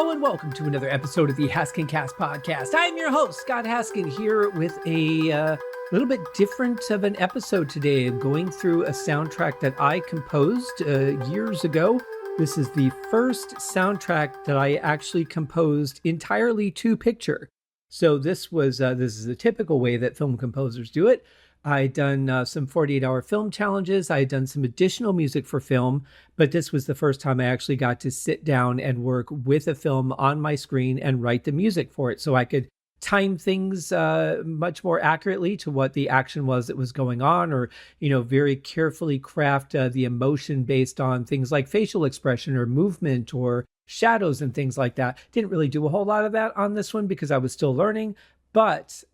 Hello and welcome to another episode of the Haskin Cast podcast. I am your host, Scott Haskin, here with a little bit different of an episode today. I'm going through a soundtrack that I composed years ago. This is the first soundtrack that I actually composed entirely to picture. So this is the typical way that film composers do it. I'd done some 48-hour film challenges. I had done some additional music for film, but this was the first time I actually got to sit down and work with a film on my screen and write the music for it. So I could time things much more accurately to what the action was that was going on, or, very carefully craft the emotion based on things like facial expression or movement or shadows and things like that. Didn't really do a whole lot of that on this one because I was still learning. But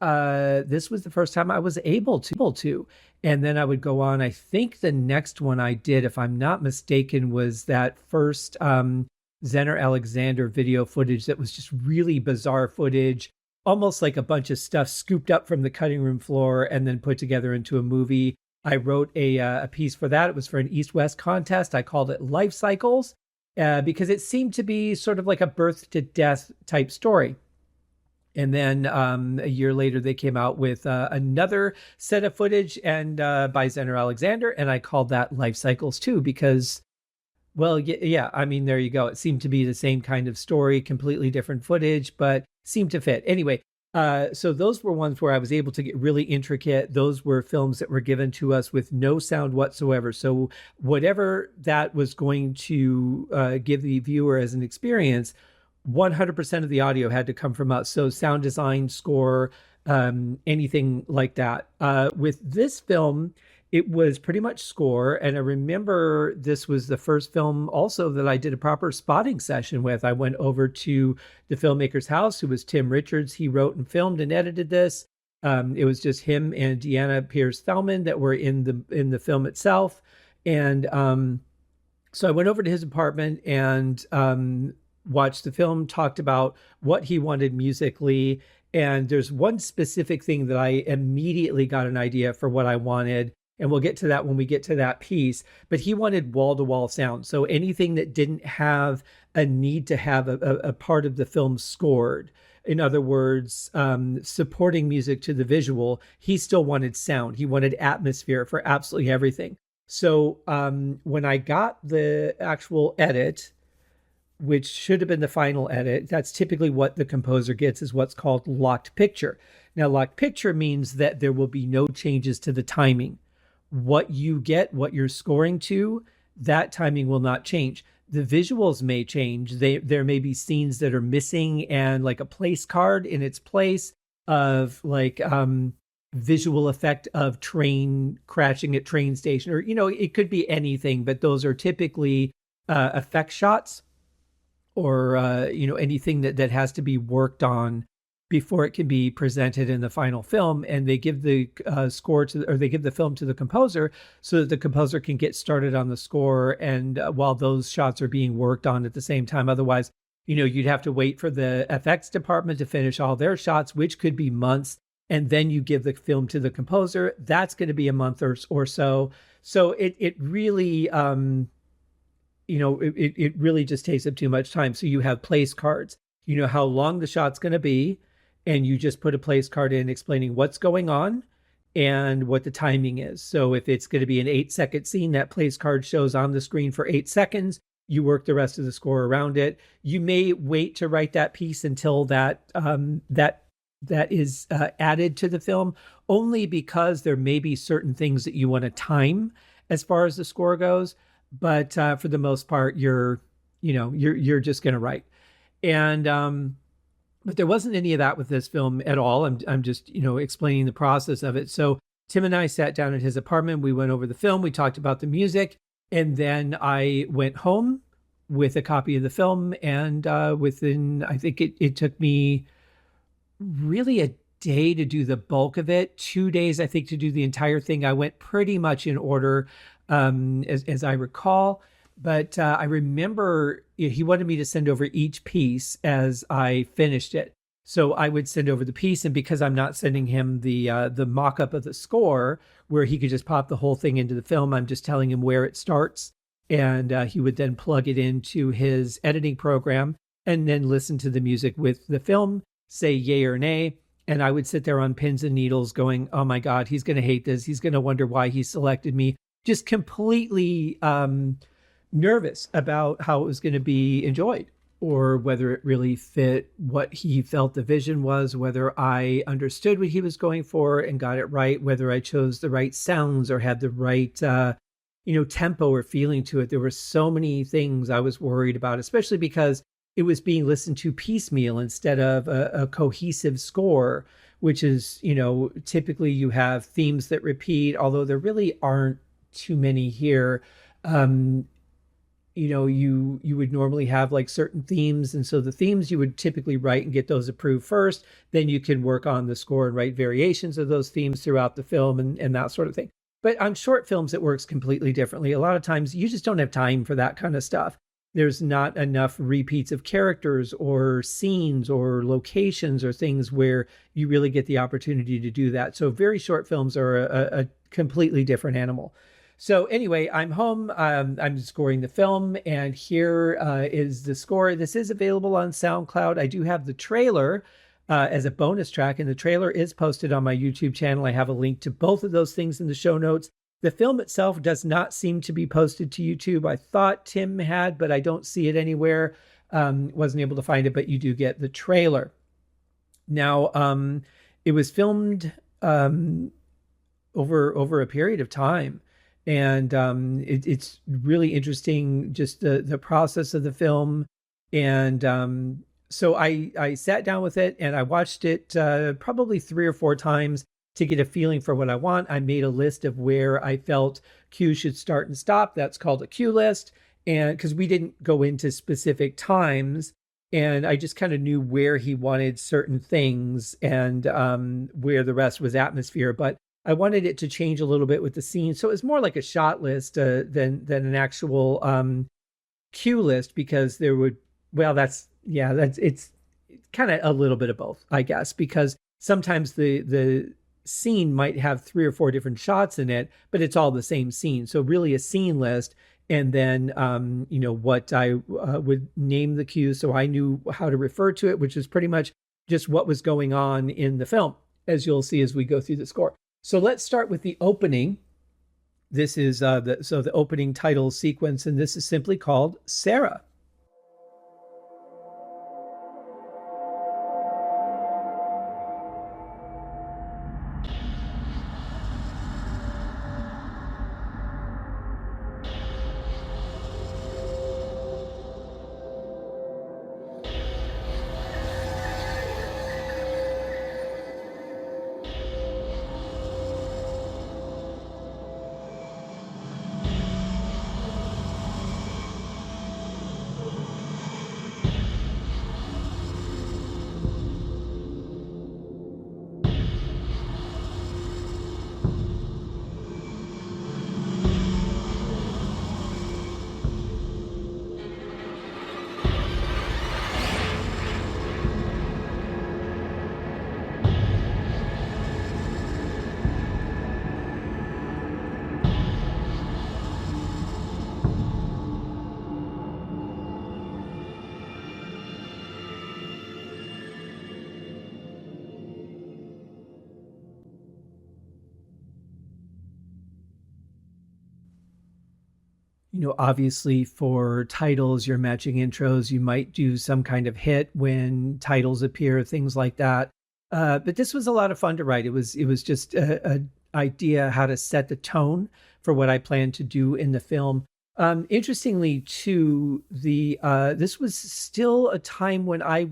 this was the first time I was able to. And then I would go on. I think the next one I did, if I'm not mistaken, was that first Zener Alexander video footage that was just really bizarre footage, almost like a bunch of stuff scooped up from the cutting room floor and then put together into a movie. I wrote a piece for that. It was for an East-West contest. I called it Life Cycles because it seemed to be sort of like a birth to death type story. And then a year later, they came out with another set of footage and by Zener Alexander, and I called that Life Cycles too because, well, yeah, I mean, there you go. It seemed to be the same kind of story, completely different footage, but seemed to fit. Anyway, so those were ones where I was able to get really intricate. Those were films that were given to us with no sound whatsoever. So whatever that was going to give the viewer as an experience, 100% of the audio had to come from us. So sound design, score, anything like that. With this film, it was pretty much score. And I remember this was the first film also that I did a proper spotting session with. I went over to the filmmaker's house, who was Tim Richards. He wrote and filmed and edited this. It was just him and Deanna Thellmann that were in the film itself. And so I went over to his apartment and watched the film, talked about what he wanted musically. And there's one specific thing that I immediately got an idea for what I wanted. And we'll get to that when we get to that piece. But he wanted wall-to-wall sound. So anything that didn't have a need to have a part of the film scored. In other words, supporting music to the visual, he still wanted sound. He wanted atmosphere for absolutely everything. So when I got the actual edit, which should have been the final edit, that's typically what the composer gets, is what's called locked picture. Now, locked picture means that there will be no changes to the timing. What you get, what you're scoring to, that timing will not change. The visuals may change. There may be scenes that are missing and like a place card in its place of like visual effect of train crashing at train station, or, it could be anything, but those are typically effect shots. Or, anything that has to be worked on before it can be presented in the final film. And they give the they give the film to the composer so that the composer can get started on the score. And while those shots are being worked on at the same time, otherwise, you'd have to wait for the FX department to finish all their shots, which could be months. And then you give the film to the composer. That's going to be a month or so. So it really, it really just takes up too much time. So you have place cards. You know how long the shot's going to be, and you just put a place card in explaining what's going on and what the timing is. So if it's going to be an 8-second scene, that place card shows on the screen for 8 seconds. You work the rest of the score around it. You may wait to write that piece until that is added to the film, only because there may be certain things that you want to time as far as the score goes. But for the most part, you're just going to write. And but there wasn't any of that with this film at all. I'm just explaining the process of it. So Tim and I sat down at his apartment. We went over the film. We talked about the music, and then I went home with a copy of the film. And within, I think it took me really a day to do the bulk of it. 2 days, I think, to do the entire thing. I went pretty much in order. As I recall, but I remember he wanted me to send over each piece as I finished it. So I would send over the piece, and because I'm not sending him the mock-up of the score where he could just pop the whole thing into the film, I'm just telling him where it starts, and he would then plug it into his editing program. and then listen to the music with the film, say yay or nay. And I would sit there on pins and needles going, oh my God, he's going to hate this. He's going to wonder why he selected me. Just completely nervous about how it was going to be enjoyed, or whether it really fit what he felt the vision was, whether I understood what he was going for and got it right, whether I chose the right sounds or had the right, tempo or feeling to it. There were so many things I was worried about, especially because it was being listened to piecemeal instead of a cohesive score, which is, typically you have themes that repeat, although there really aren't too many here. You would normally have like certain themes. And so the themes you would typically write and get those approved first. Then you can work on the score and write variations of those themes throughout the film and that sort of thing. But on short films, it works completely differently. A lot of times you just don't have time for that kind of stuff. There's not enough repeats of characters or scenes or locations or things where you really get the opportunity to do that. So very short films are a completely different animal. So anyway, I'm home. I'm scoring the film, and here is the score. This is available on SoundCloud. I do have the trailer as a bonus track, and the trailer is posted on my YouTube channel. I have a link to both of those things in the show notes. The film itself does not seem to be posted to YouTube. I thought Tim had, but I don't see it anywhere. Wasn't able to find it, but you do get the trailer. Now, it was filmed over a period of time. And it's really interesting, just the process of the film. And so I sat down with it and I watched it probably 3 or 4 times to get a feeling for what I want. I made a list of where I felt cues should start and stop. That's called a cue list. And because we didn't go into specific times, and I just kind of knew where he wanted certain things and where the rest was atmosphere. But I wanted it to change a little bit with the scene. So it was more like a shot list than an actual cue list, because there would, it's kind of a little bit of both, I guess, because sometimes the scene might have 3 or 4 different shots in it, but it's all the same scene. So really a scene list, and then, what I would name the cues. So I knew how to refer to it, which is pretty much just what was going on in the film, as you'll see as we go through the score. So let's start with the opening. This is the opening title sequence, and this is simply called Sarah. Obviously for titles, you're matching intros. You might do some kind of hit when titles appear, things like that. But this was a lot of fun to write. It was just a idea how to set the tone for what I planned to do in the film. Interestingly, too, this was still a time when I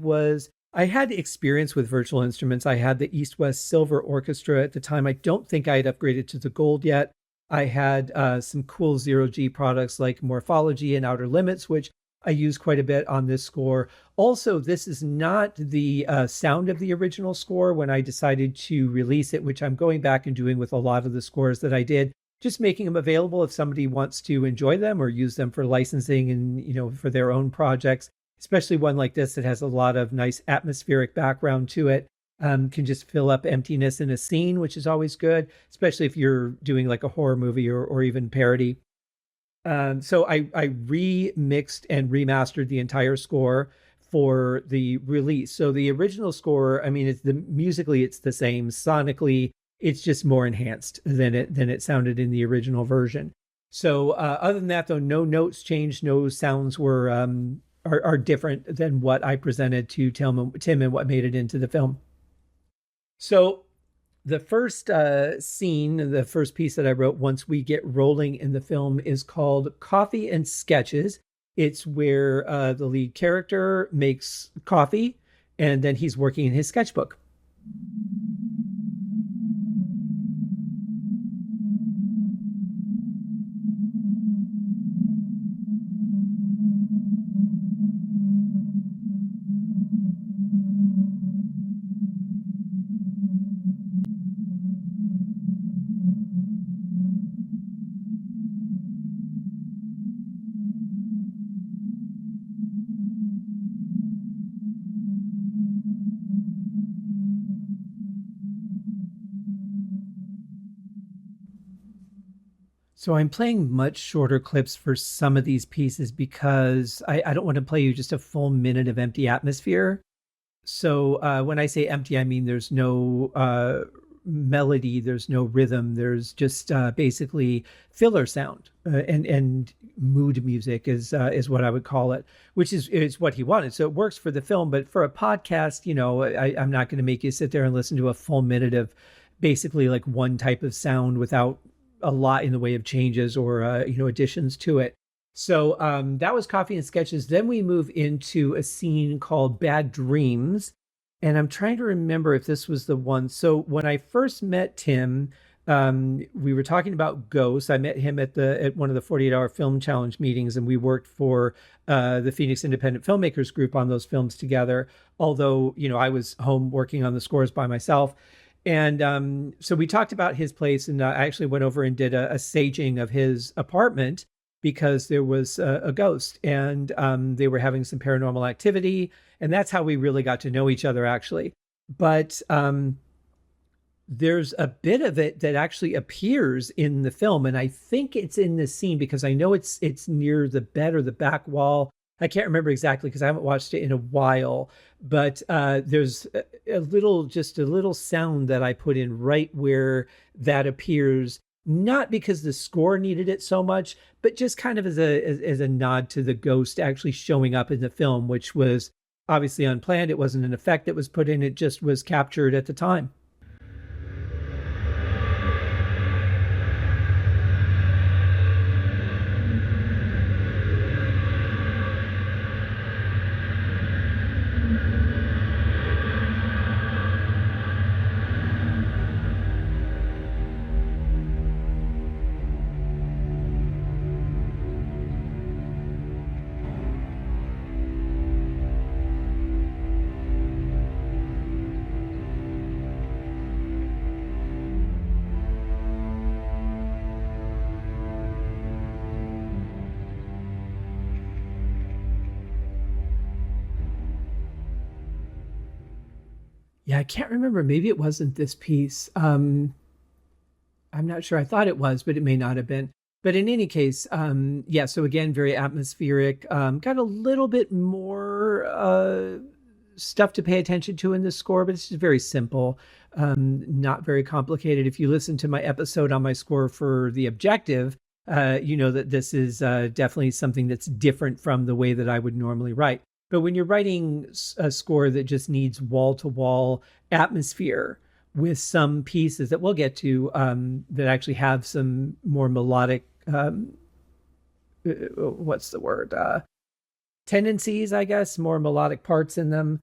had experience with virtual instruments. I had the East West Silver Orchestra at the time. I don't think I had upgraded to the Gold yet. I had some cool 0G products like Morphology and Outer Limits, which I use quite a bit on this score. Also, this is not the sound of the original score when I decided to release it, which I'm going back and doing with a lot of the scores that I did, just making them available if somebody wants to enjoy them or use them for licensing and, for their own projects, especially one like this that has a lot of nice atmospheric background to it. Can just fill up emptiness in a scene, which is always good, especially if you're doing like a horror movie or even parody. So I remixed and remastered the entire score for the release. So the original score, I mean, it's musically it's the same. Sonically, it's just more enhanced than it sounded in the original version. So other than that, though, no notes changed, no sounds are different than what I presented to Tim and what made it into the film. So the first scene, the first piece that I wrote once we get rolling in the film is called Coffee and Sketches. It's where the lead character makes coffee and then he's working in his sketchbook. So I'm playing much shorter clips for some of these pieces because I don't want to play you just a full minute of empty atmosphere. So when I say empty, I mean there's no melody, there's no rhythm, there's just basically filler sound and mood music is what I would call it, which is what he wanted. So it works for the film, but for a podcast, I'm not going to make you sit there and listen to a full minute of basically like one type of sound without a lot in the way of changes or additions to it. So that was Coffee and Sketches. Then we move into a scene called Bad Dreams. And I'm trying to remember if this was the one. So when I first met Tim, we were talking about ghosts. I met him at one of the 48-hour film challenge meetings, and we worked for the Phoenix Independent Filmmakers Group on those films together. Although, I was home working on the scores by myself. And so we talked about his place, and I actually went over and did a saging of his apartment because there was a ghost, and they were having some paranormal activity, and that's how we really got to know each other, actually. But there's a bit of it that actually appears in the film, and I think it's in this scene because I know it's near the bed or the back wall. I can't remember exactly because I haven't watched it in a while, but there's a little sound that I put in right where that appears, not because the score needed it so much, but just kind of as a nod to the ghost actually showing up in the film, which was obviously unplanned. It wasn't an effect that was put in. It just was captured at the time. Yeah, I can't remember. Maybe it wasn't this piece. I'm not sure. I thought it was, but it may not have been. But in any case, yeah, so again, very atmospheric. Got a little bit more stuff to pay attention to in this score, but it's just very simple, not very complicated. If you listen to my episode on my score for The Objective, you know that this is definitely something that's different from the way that I would normally write. But when you're writing a score that just needs wall-to-wall atmosphere with some pieces that we'll get to that actually have some more melodic, what's the word? Tendencies, I guess, more melodic parts in them,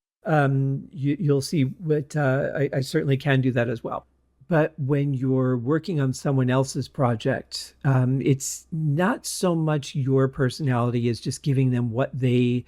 you'll see what I certainly can do that as well. But when you're working on someone else's project, it's not so much your personality as just giving them what they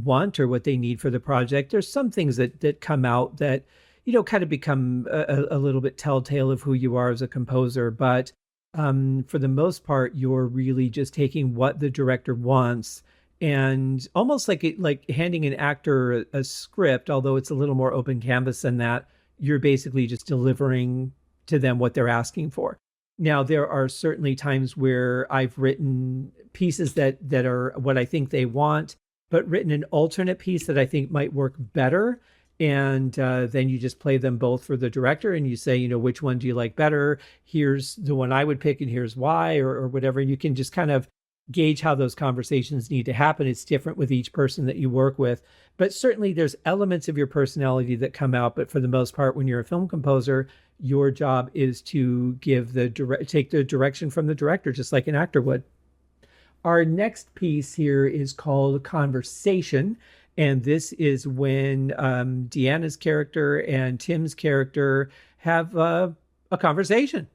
want or what they need for the project. There's some things that come out that, you know, kind of become a little bit telltale of who you are as a composer. But for the most part, you're really just taking what the director wants and almost like handing an actor a script, although it's a little more open canvas than that. You're basically just delivering to them what they're asking for. Now, there are certainly times where I've written pieces that are what I think they want, but written an alternate piece that I think might work better. And then you just play them both for the director and you say, which one do you like better? Here's the one I would pick and here's why, or whatever. And you can just kind of gauge how those conversations need to happen. It's different with each person that you work with, but certainly there's elements of your personality that come out. But for the most part, when you're a film composer, your job is to take the direction from the director, just like an actor would. Our next piece here is called Conversation. And this is when Deanna's character and Tim's character have a conversation.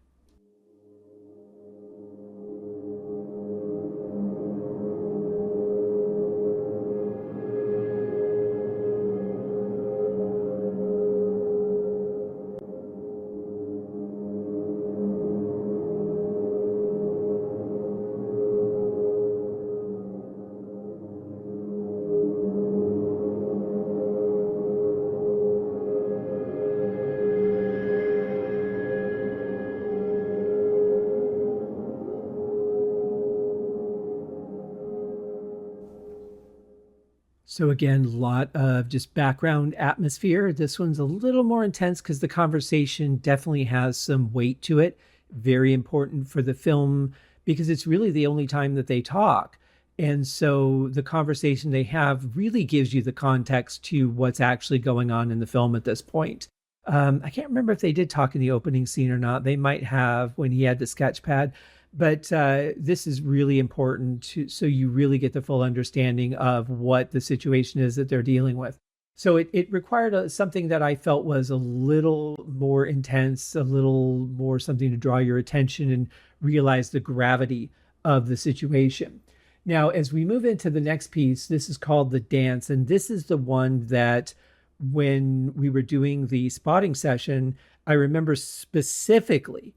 So again, a lot of just background atmosphere. This one's a little more intense because the conversation definitely has some weight to it. Very important for the film because it's really the only time that they talk. And so the conversation they have really gives you the context to what's actually going on in the film at this point. I can't remember if they did talk in the opening scene or not. They might have when he had the sketch pad. But this is really important so you really get the full understanding of what the situation is that they're dealing with. So it required something that I felt was a little more intense, a little more something to draw your attention and realize the gravity of the situation. Now, as we move into the next piece, this is called The Dance. And this is the one that when we were doing the spotting session, I remember specifically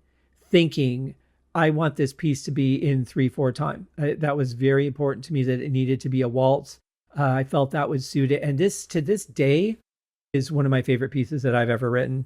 thinking, I want this piece to be in 3/4 time. That was very important to me that it needed to be a waltz. I felt that would suit it. And this, to this day, is one of my favorite pieces that I've ever written.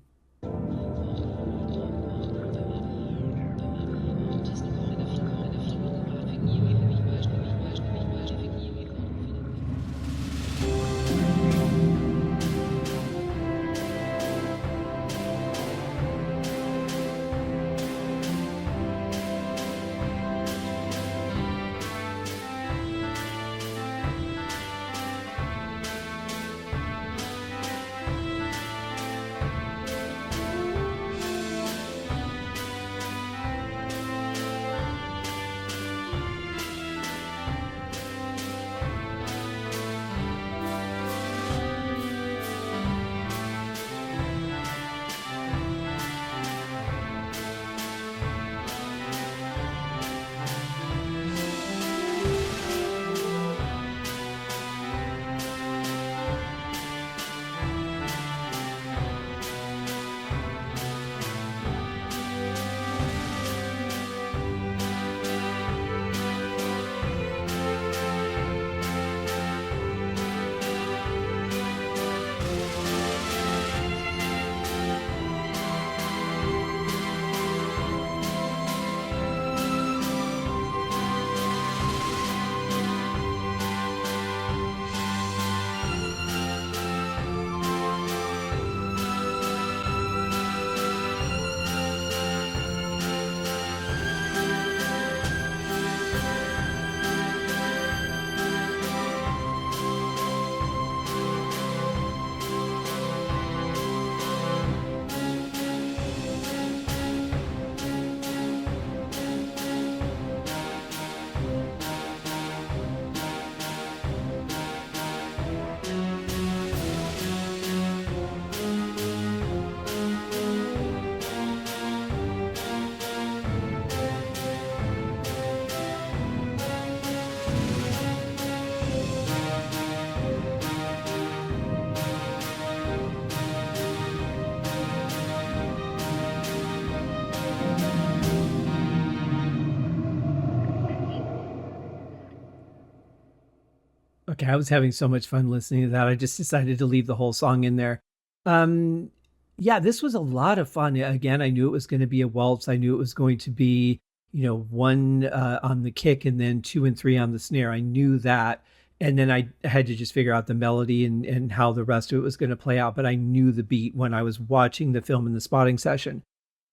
Okay, I was having so much fun listening to that. I just decided to leave the whole song in there. Um, yeah, this was a lot of fun. Again, I knew it was going to be a waltz. I knew it was going to be, one on the kick and then 2 and 3 on the snare. I knew that. And then I had to just figure out the melody and how the rest of it was going to play out. But I knew the beat when I was watching the film in the spotting session.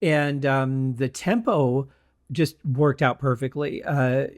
And the tempo just worked out perfectly. That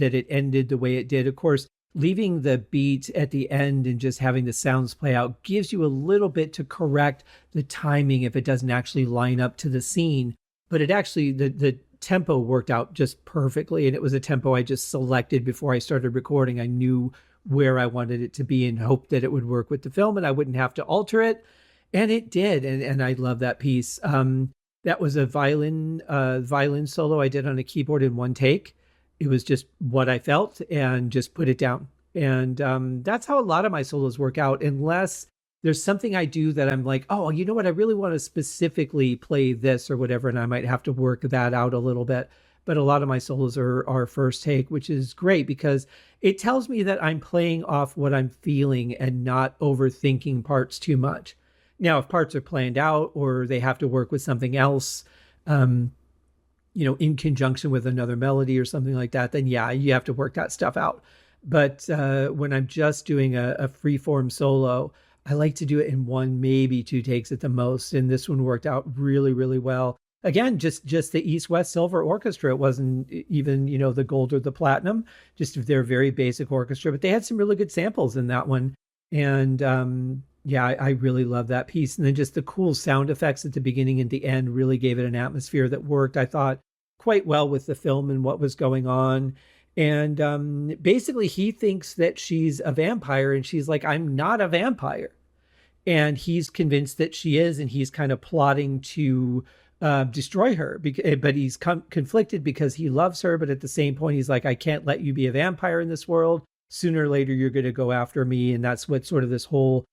it ended the way it did. Of course, leaving the beat at the end and just having the sounds play out gives you a little bit to correct the timing if it doesn't actually line up to the scene. But it actually, the tempo worked out just perfectly. And it was a tempo I just selected before I started recording. I knew where I wanted it to be and hoped that it would work with the film and I wouldn't have to alter it. And it did. And I love that piece. That was a violin solo I did on a keyboard in one take. It was just what I felt and just put it down. And that's how a lot of my solos work out, unless there's something I do that I'm like, oh, you know what? I really want to specifically play this or whatever. And I might have to work that out a little bit. But a lot of my solos are first take, which is great because it tells me that I'm playing off what I'm feeling and not overthinking parts too much. Now, if parts are planned out or they have to work with something else, in conjunction with another melody or something like that, then yeah, you have to work that stuff out. But when I'm just doing a free form solo, I like to do it in one, maybe two takes at the most. And this one worked out really, really well. Again, just the East West Silver Orchestra. It wasn't even, the gold or the platinum, just their very basic orchestra, but they had some really good samples in that one. And yeah, I really love that piece. And then just the cool sound effects at the beginning and the end really gave it an atmosphere that worked, I thought, quite well with the film and what was going on. And basically, he thinks that she's a vampire, and she's like, I'm not a vampire. And he's convinced that she is, and he's kind of plotting to destroy her. But he's conflicted because he loves her. But at the same point, he's like, I can't let you be a vampire in this world. Sooner or later, you're going to go after me. And that's what sort of this whole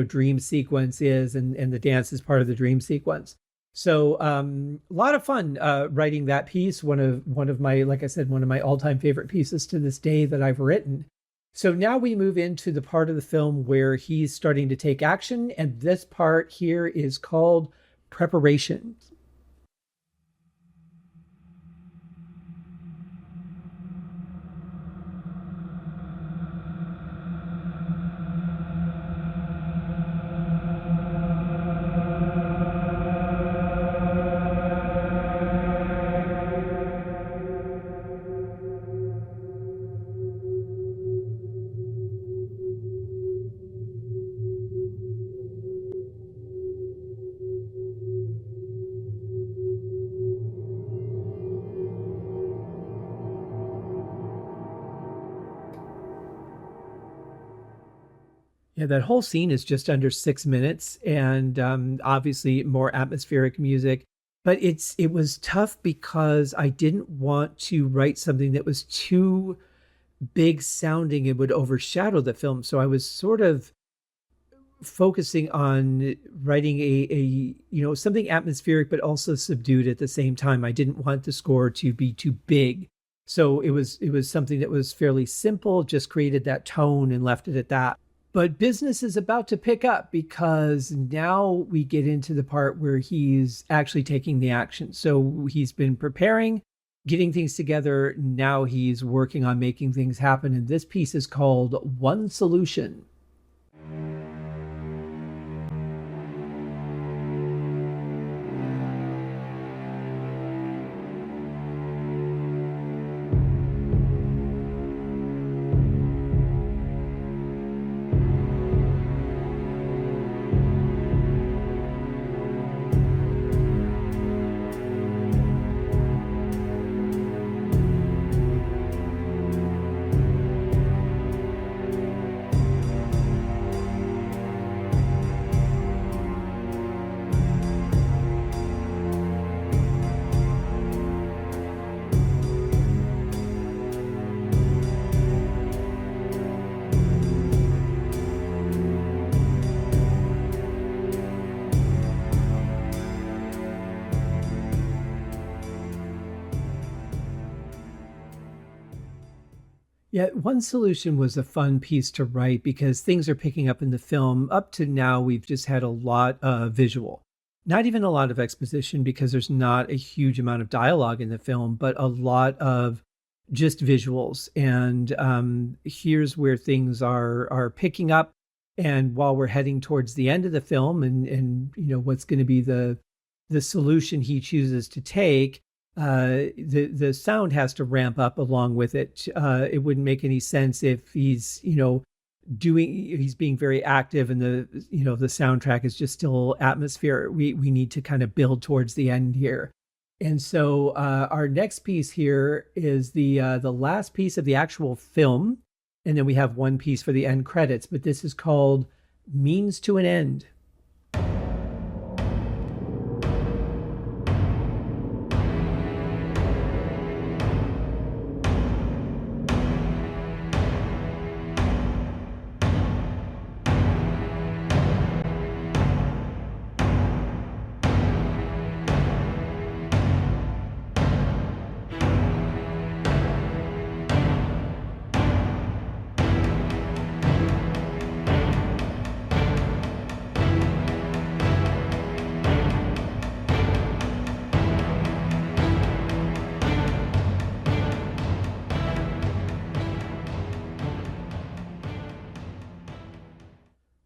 dream sequence is, and the dance is part of the dream sequence. So a lot of fun writing that piece. One of my, like I said, one of my all-time favorite pieces to this day that I've written. So now we move into the part of the film where he's starting to take action, and this part here is called preparation. Yeah, that whole scene is just under 6 minutes, and obviously more atmospheric music. But it was tough because I didn't want to write something that was too big sounding and would overshadow the film. So I was sort of focusing on writing a something atmospheric but also subdued at the same time. I didn't want the score to be too big. So it was something that was fairly simple, just created that tone and left it at that. But business is about to pick up because now we get into the part where he's actually taking the action. So he's been preparing, getting things together. Now he's working on making things happen. And this piece is called One Solution. Yeah, One Solution was a fun piece to write because things are picking up in the film. Up to now, we've just had a lot of visual, not even a lot of exposition because there's not a huge amount of dialogue in the film, but a lot of just visuals. And here's where things are picking up. And while we're heading towards the end of the film, and what's going to be the solution he chooses to take, the sound has to ramp up along with it. It wouldn't make any sense if he's being very active and the soundtrack is just still atmosphere. We need to kind of build towards the end here. And so our next piece here is the last piece of the actual film, and then we have one piece for the end credits, but this is called Means to an End.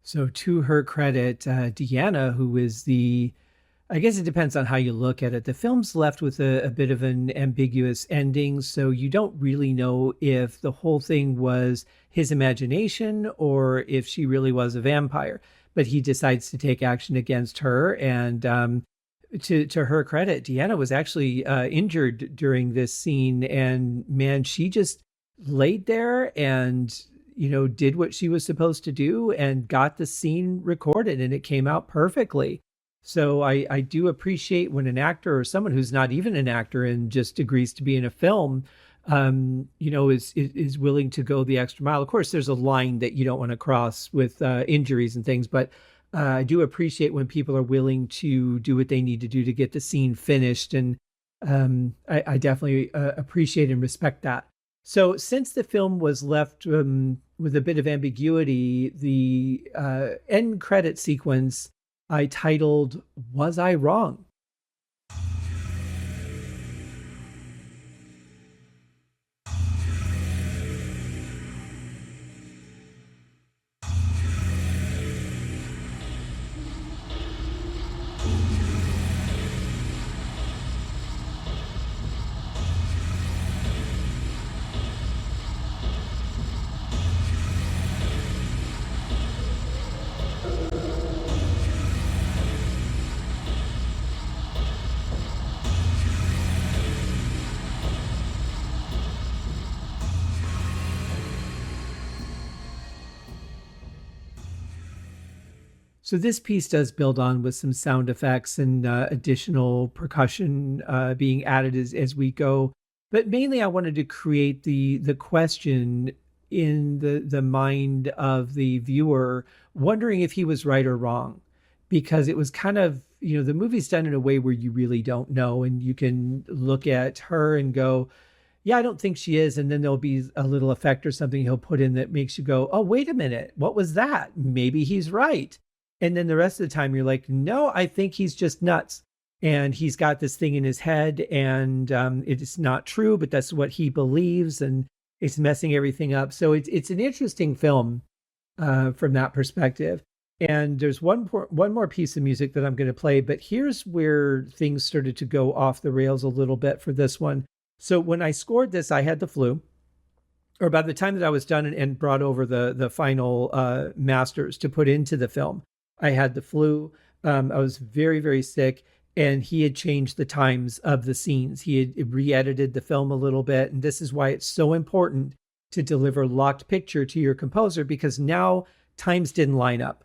So to her credit, Deanna, who is I guess it depends on how you look at it. The film's left with a bit of an ambiguous ending, so you don't really know if the whole thing was his imagination or if she really was a vampire. But he decides to take action against her, and to her credit, Deanna was actually injured during this scene, and man, she just laid there and did what she was supposed to do and got the scene recorded, and it came out perfectly. So I do appreciate when an actor or someone who's not even an actor and just agrees to be in a film, is willing to go the extra mile. Of course, there's a line that you don't want to cross with injuries and things, but I do appreciate when people are willing to do what they need to do to get the scene finished. And I definitely appreciate and respect that. So since the film was left with a bit of ambiguity, the end credit sequence I titled, Was I Wrong? So this piece does build on with some sound effects and additional percussion being added as we go. But mainly I wanted to create the question in the mind of the viewer, wondering if he was right or wrong. Because it was kind of, the movie's done in a way where you really don't know. And you can look at her and go, yeah, I don't think she is. And then there'll be a little effect or something he'll put in that makes you go, oh, wait a minute. What was that? Maybe he's right. And then the rest of the time you're like, no, I think he's just nuts. And he's got this thing in his head and it is not true, but that's what he believes. And it's messing everything up. So it's an interesting film from that perspective. And there's one more piece of music that I'm going to play, but here's where things started to go off the rails a little bit for this one. So when I scored this, I had the flu. Or by the time that I was done and brought over the final masters to put into the film, I had the flu. I was very, very sick, and he had changed the times of the scenes. He had re-edited the film a little bit, and this is why it's so important to deliver locked picture to your composer, because now times didn't line up.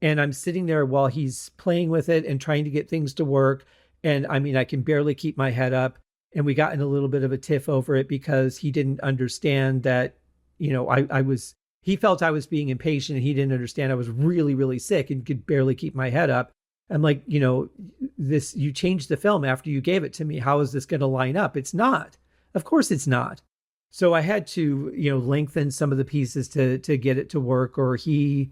And I'm sitting there while he's playing with it and trying to get things to work. And I mean, I can barely keep my head up. And we got in a little bit of a tiff over it because he didn't understand that, he felt I was being impatient, and he didn't understand I was really, really sick and could barely keep my head up. I'm like, you changed the film after you gave it to me. How is this going to line up? It's not. Of course it's not. So I had to, lengthen some of the pieces to get it to work, or he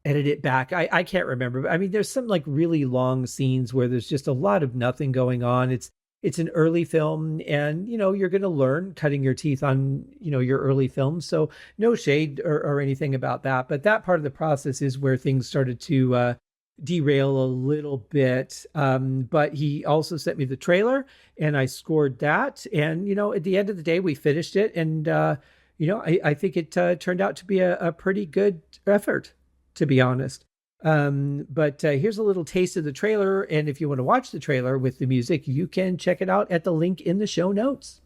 edit it back. I can't remember. I mean, there's some like really long scenes where there's just a lot of nothing going on. It's it's an early film, and you're going to learn cutting your teeth on your early films. So no shade or anything about that, but that part of the process is where things started to derail a little bit. But he also sent me the trailer, and I scored that. And at the end of the day, we finished it, and I think it turned out to be a pretty good effort, to be honest. But here's a little taste of the trailer. And if you want to watch the trailer with the music, you can check it out at the link in the show notes.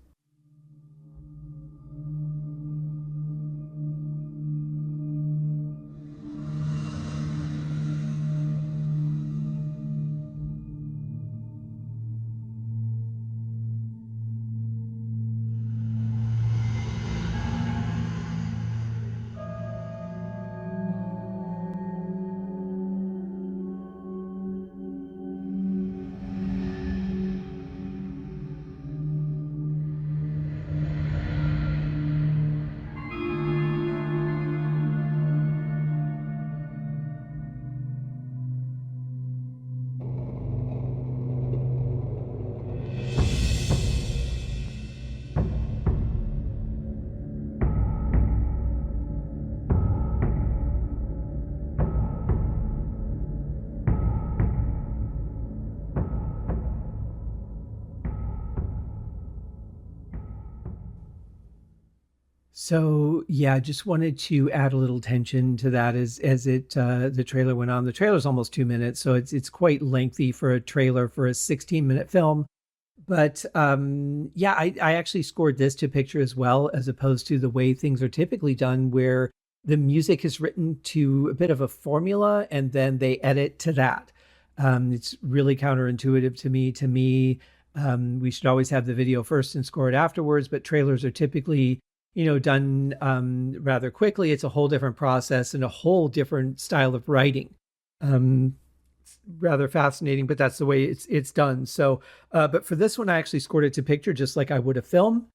So yeah, I just wanted to add a little tension to that as it the trailer went on. The trailer's almost 2 minutes, so it's quite lengthy for a trailer for a 16-minute film. But yeah, I actually scored this to picture as well, as opposed to the way things are typically done, where the music is written to a bit of a formula and then they edit to that. It's really counterintuitive to me. We should always have the video first and score it afterwards, but trailers are typically done rather quickly. It's a whole different process and a whole different style of writing. Rather fascinating, but that's the way it's done. So, but for this one, I actually scored it to picture just like I would a film.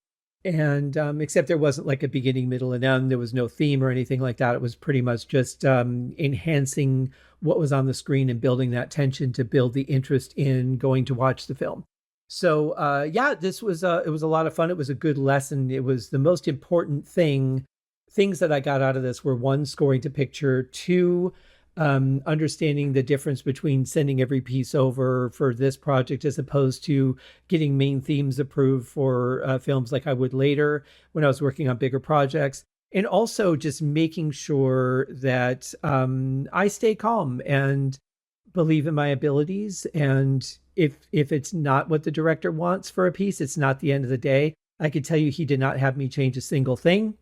And except there wasn't like a beginning, middle, and end. There was no theme or anything like that. It was pretty much just enhancing what was on the screen and building that tension to build the interest in going to watch the film. So yeah, this was it was a lot of fun. It was a good lesson. It was the most important things that I got out of this were: one, scoring to picture; two, understanding the difference between sending every piece over for this project as opposed to getting main themes approved for films like I would later when I was working on bigger projects. And also just making sure that I stay calm and believe in my abilities. And if it's not what the director wants for a piece, it's not the end of the day. I could tell you he did not have me change a single thing.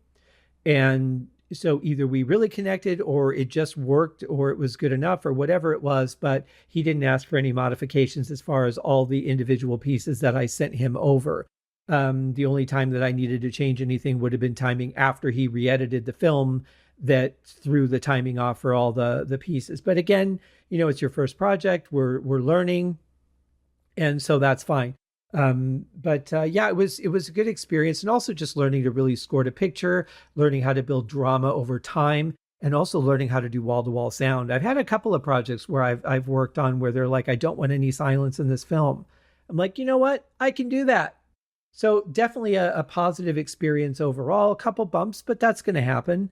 And so either we really connected, or it just worked, or it was good enough, or whatever it was, but he didn't ask for any modifications as far as all the individual pieces that I sent him over. The only time that I needed to change anything would have been timing after he re-edited the film that threw the timing off for all the pieces. But again, it's your first project. We're learning. And so that's fine. But yeah, it was a good experience, and also just learning to really score to picture, learning how to build drama over time, and also learning how to do wall-to-wall sound. I've had a couple of projects where I've worked on where they're like, I don't want any silence in this film. I'm like, you know what? I can do that. So definitely a positive experience overall. A couple bumps, but that's going to happen.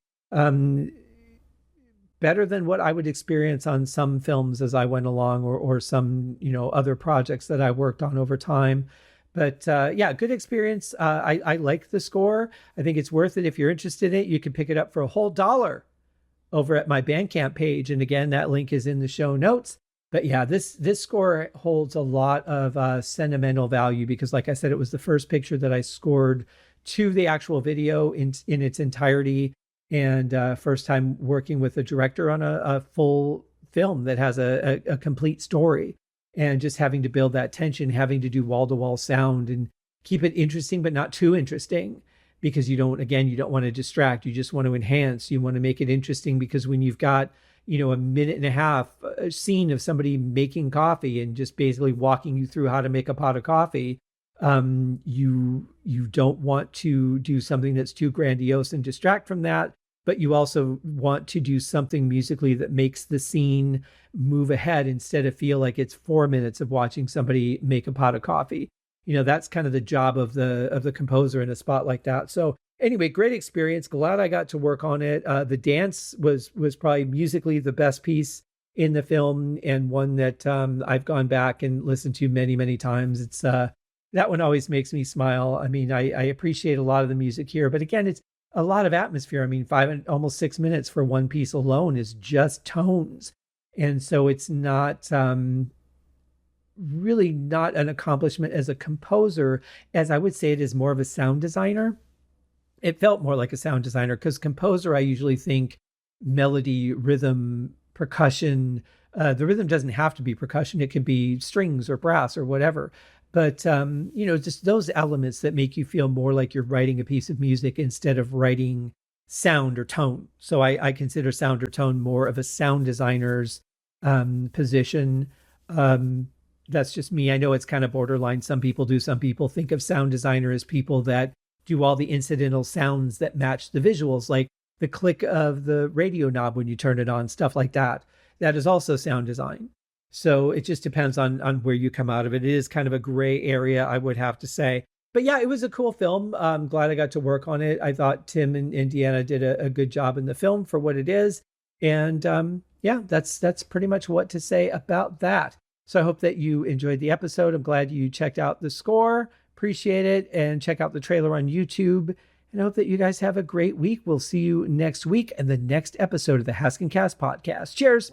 Better than what I would experience on some films as I went along, or some, other projects that I worked on over time. But yeah, good experience. I like the score. I think it's worth it. If you're interested in it, you can pick it up for a whole $1 over at my BandCamp page. And again, that link is in the show notes. But yeah, this score holds a lot of sentimental value because, like I said, it was the first picture that I scored to the actual video in its entirety. And first time working with a director on a full film that has a complete story, and just having to build that tension, having to do wall-to-wall sound and keep it interesting, but not too interesting, because you don't want to distract. You just want to enhance. You want to make it interesting, because when you've got, a minute and a half scene of somebody making coffee and just basically walking you through how to make a pot of coffee, you don't want to do something that's too grandiose and distract from that. But you also want to do something musically that makes the scene move ahead instead of feel like it's 4 minutes of watching somebody make a pot of coffee. that's kind of the job of the composer in a spot like that. So anyway, great experience. Glad I got to work on it. The dance was probably musically the best piece in the film, and one that I've gone back and listened to many, many times. It's that one always makes me smile. I mean, I appreciate a lot of the music here, but again, it's a lot of atmosphere. I mean, almost 6 minutes for one piece alone is just tones. And so it's not really not an accomplishment as a composer, as I would say it is more of a sound designer. It felt more like a sound designer, because composer, I usually think melody, rhythm, percussion. The rhythm doesn't have to be percussion. It can be strings or brass or whatever. But, just those elements that make you feel more like you're writing a piece of music instead of writing sound or tone. So I consider sound or tone more of a sound designer's position. That's just me. I know it's kind of borderline. Some people do. Some people think of sound designer as people that do all the incidental sounds that match the visuals, like the click of the radio knob when you turn it on, stuff like that. That is also sound design. So it just depends on where you come out of it. It is kind of a gray area, I would have to say. But yeah, it was a cool film. I'm glad I got to work on it. I thought Tim and Deanna did a good job in the film for what it is. And that's pretty much what to say about that. So I hope that you enjoyed the episode. I'm glad you checked out the score. Appreciate it. And check out the trailer on YouTube. And I hope that you guys have a great week. We'll see you next week in the next episode of the Haskin Cast podcast. Cheers.